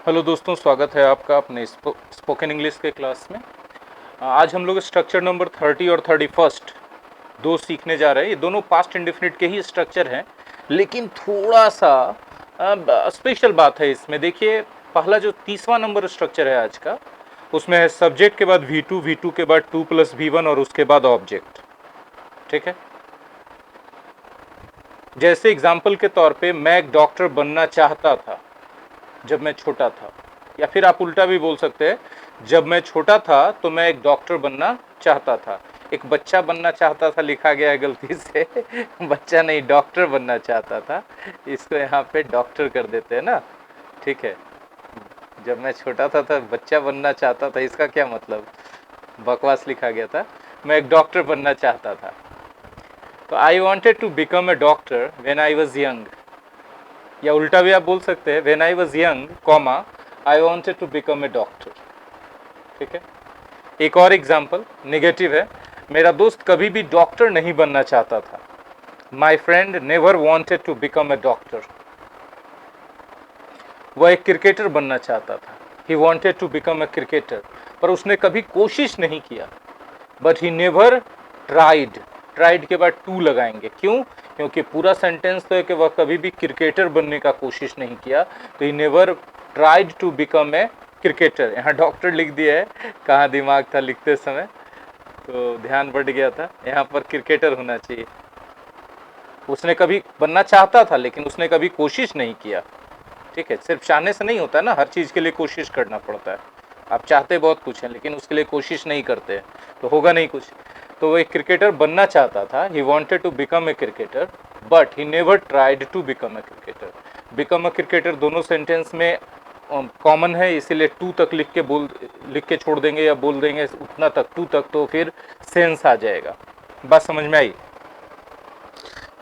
Hello दोस्तों, स्वागत है आपका अपने स्पोकन इंग्लिश के क्लास में। आज हम लोग स्ट्रक्चर नंबर 30 और 31 दो सीखने जा रहे हैं। ये दोनों पास्ट इंडेफिनिट के ही स्ट्रक्चर हैं, लेकिन थोड़ा सा स्पेशल बात है इसमें। देखिए, पहला जो तीसवां नंबर स्ट्रक्चर है आज का, उसमें है सब्जेक्ट के बाद V2, V2 के बाद 2 + V1 और उसके बाद ऑब्जेक्ट। ठीक है, जैसे एग्जाम्पल के तौर पे मैं एक डॉक्टर बनना चाहता था जब मैं छोटा था, या फिर आप उल्टा भी बोल सकते हैं, जब मैं छोटा था तो मैं एक डॉक्टर बनना चाहता था। एक बच्चा बनना चाहता था लिखा गया है गलती से बच्चा नहीं, डॉक्टर बनना चाहता था। इसको यहाँ पे डॉक्टर कर देते हैं ना। ठीक है, जब मैं छोटा था तो बच्चा बनना चाहता था, इसका क्या मतलब, बकवास लिखा गया था। मैं एक डॉक्टर बनना चाहता था, तो I wanted to become a doctor when I was young, या उल्टा भी आप बोल सकते हैं, when I was young comma I wanted to become a doctor. ठीक है, एक और एग्जांपल नेगेटिव है, मेरा दोस्त कभी भी डॉक्टर नहीं बनना चाहता था। My friend never wanted to become a doctor. वह एक क्रिकेटर बनना चाहता था, he wanted to become a cricketer, पर उसने कभी कोशिश नहीं किया। But he never tried, tried के बाद टू लगाएंगे, क्यों? क्योंकि पूरा सेंटेंस तो है कि वह कभी भी क्रिकेटर बनने का कोशिश नहीं किया, तो he never tried to become a cricketer. यहाँ डॉक्टर लिख दिया है, कहाँ दिमाग था लिखते समय, तो ध्यान बढ़ गया था, यहाँ पर क्रिकेटर होना चाहिए। उसने कभी बनना चाहता था लेकिन उसने कभी कोशिश नहीं किया। ठीक है, सिर्फ चाहने से नहीं होता ना, हर चीज़ के लिए कोशिश करना पड़ता है। आप चाहते बहुत कुछ हैं लेकिन उसके लिए कोशिश नहीं करते तो होगा नहीं कुछ। तो वो एक क्रिकेटर बनना चाहता था, he wanted to become a cricketer, but he never tried to become a cricketer. Become a cricketer दोनों सेंटेंस में कॉमन है, इसीलिए टू तक लिख के छोड़ देंगे या बोल देंगे उतना तक, टू तक, तो फिर सेंस आ जाएगा। बात समझ में आई?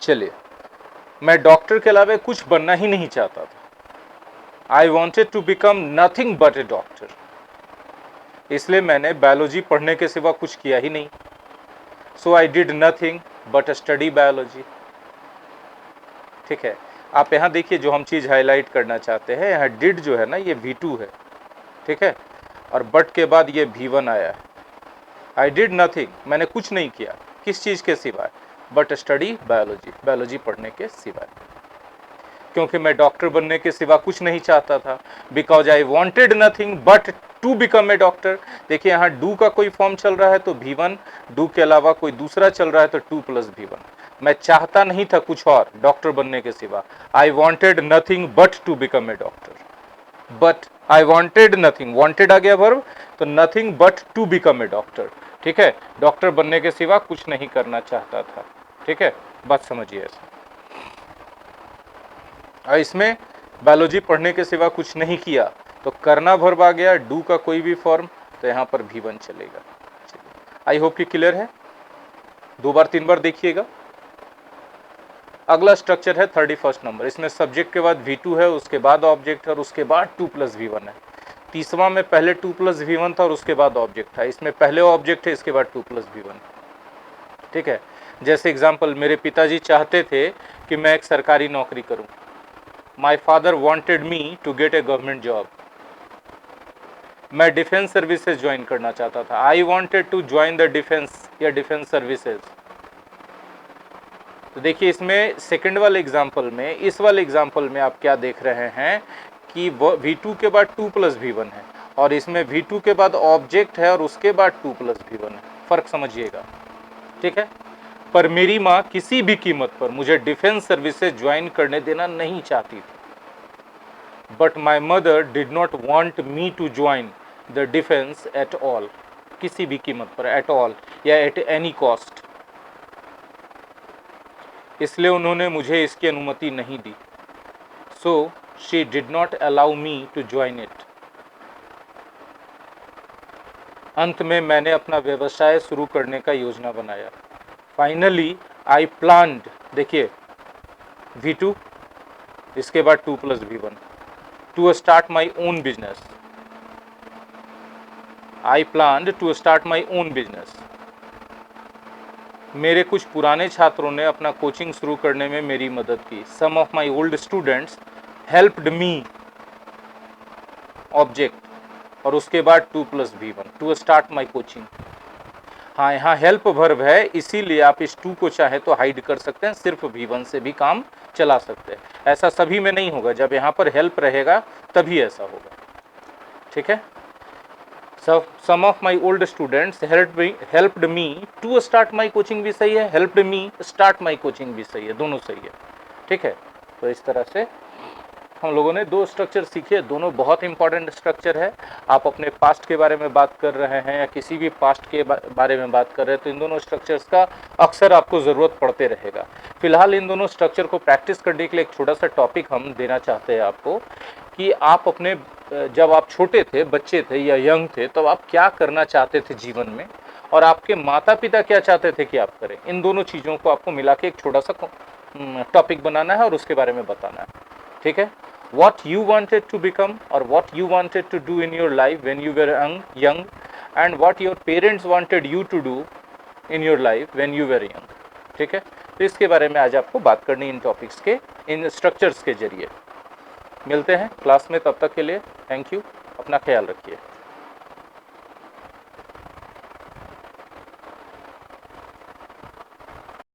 चलिए, मैं डॉक्टर के अलावा कुछ बनना ही नहीं चाहता था। I wanted to become nothing but a doctor, इसलिए मैंने बायोलॉजी पढ़ने के सिवा कुछ किया ही नहीं। So I did nothing but study biology. ठीक है, आप यहाँ देखिए, जो हम चीज़ हाईलाइट करना चाहते हैं, यहाँ डिड जो है ना, ये V2 है। ठीक है, और बट के बाद ये V1 आया है। आई डिड नथिंग, मैंने कुछ नहीं किया, किस चीज़ के सिवाय? बट स्टडी बायोलॉजी, बायोलॉजी पढ़ने के सिवाय, क्योंकि मैं डॉक्टर बनने के सिवा कुछ नहीं चाहता था। Because I wanted nothing but to become a doctor. देखिए, यहाँ डू का कोई फॉर्म चल रहा है तो V1, डू के अलावा कोई दूसरा चल रहा है तो 2 + V1। मैं चाहता नहीं था कुछ और डॉक्टर बनने के सिवा। I wanted nothing but to become a doctor, but I wanted nothing, wanted आ गया वर्ब, तो nothing but to become a doctor. ठीक है, डॉक्टर बनने के सिवा कुछ नहीं करना चाहता था। ठीक है, बात समझिए ऐसा। और इसमें बायोलॉजी पढ़ने के सिवा कुछ नहीं किया, तो करना वर्ब आ गया, डू का कोई भी फॉर्म, तो यहाँ पर V1 चलेगा। आई होप कि क्लियर है, 2 बार 3 बार देखिएगा। अगला स्ट्रक्चर है 31 नंबर, इसमें सब्जेक्ट के बाद V2 है, उसके बाद ऑब्जेक्ट है और उसके बाद 2 + V1 है। तीसवा में पहले 2 + V1 था और उसके बाद ऑब्जेक्ट था, इसमें पहले ऑब्जेक्ट है, इसके बाद 2 + V1। ठीक है, जैसे एग्जाम्पल, मेरे पिताजी चाहते थे कि मैं एक सरकारी नौकरी करूं। My father wanted me to get a government job. मैं डिफेंस सर्विसेज ज्वाइन करना चाहता था। I wanted to join the defence या डिफेंस सर्विसेज। तो देखिए, इसमें सेकंड वाले एग्जाम्पल में, इस वाले एग्जाम्पल में आप क्या देख रहे हैं कि V2 के बाद 2 + V1 है, और इसमें V2 के बाद ऑब्जेक्ट है और उसके बाद 2 + V1 है। फर्क समझिएगा। ठीक है, पर मेरी माँ किसी भी कीमत पर मुझे डिफेंस सर्विसेज ज्वाइन करने देना नहीं चाहती थी। But my mother did not want me to join the defence at all, किसी भी कीमत पर, एट ऑल या एट एनी कॉस्ट, इसलिए उन्होंने मुझे इसकी अनुमति नहीं दी। So she did not allow me to join it. अंत में मैंने अपना व्यवसाय शुरू करने का योजना बनाया। फाइनली आई प्लान्ड, देखिए V2, इसके बाद 2 + V1, to start my own business. I planned to start my own business. मेरे कुछ पुराने छात्रों ने अपना कोचिंग शुरू करने में मेरी मदद की। Some of my old students helped me object और उसके बाद 2 + V1 to start my coaching. हाँ, यहाँ हेल्प वर्ब है, इसीलिए आप इस 2 को चाहे तो हाइड कर सकते हैं, सिर्फ V1 से भी काम चला सकते हैं। ऐसा सभी में नहीं होगा, जब यहाँ पर हेल्प रहेगा तभी ऐसा होगा। ठीक है। Some of my old students helped me to start my coaching भी सही है, helped me start my coaching भी सही है, दोनों सही है। ठीक है। तो इस तरह से हम लोगों ने 2 स्ट्रक्चर सीखे, दोनों बहुत इंपॉर्टेंट स्ट्रक्चर है। आप अपने पास्ट के बारे में बात कर रहे हैं या किसी भी पास्ट के बारे में बात कर रहे हैं तो इन दोनों स्ट्रक्चर्स का अक्सर आपको ज़रूरत पड़ते रहेगा। फिलहाल इन दोनों स्ट्रक्चर को प्रैक्टिस करने के लिए एक छोटा सा टॉपिक हम देना चाहते हैं आपको, कि आप अपने जब आप छोटे थे, बच्चे थे या यंग थे, तब आप क्या करना चाहते थे जीवन में और आपके माता पिता क्या चाहते थे कि आप करें। इन दोनों चीज़ों को आपको मिला के एक छोटा सा टॉपिक बनाना है और उसके बारे में बताना है। ठीक है। What you wanted to become or what you wanted to do in your life when you were young and what your parents wanted you to do in your life when you were young। ठीक है। तो इसके बारे में आज आपको बात करनी इन टॉपिक्स के, इन स्ट्रक्चर्स के जरिए। मिलते हैं क्लास में, तब तक के लिए थैंक यू, अपना ख्याल रखिए।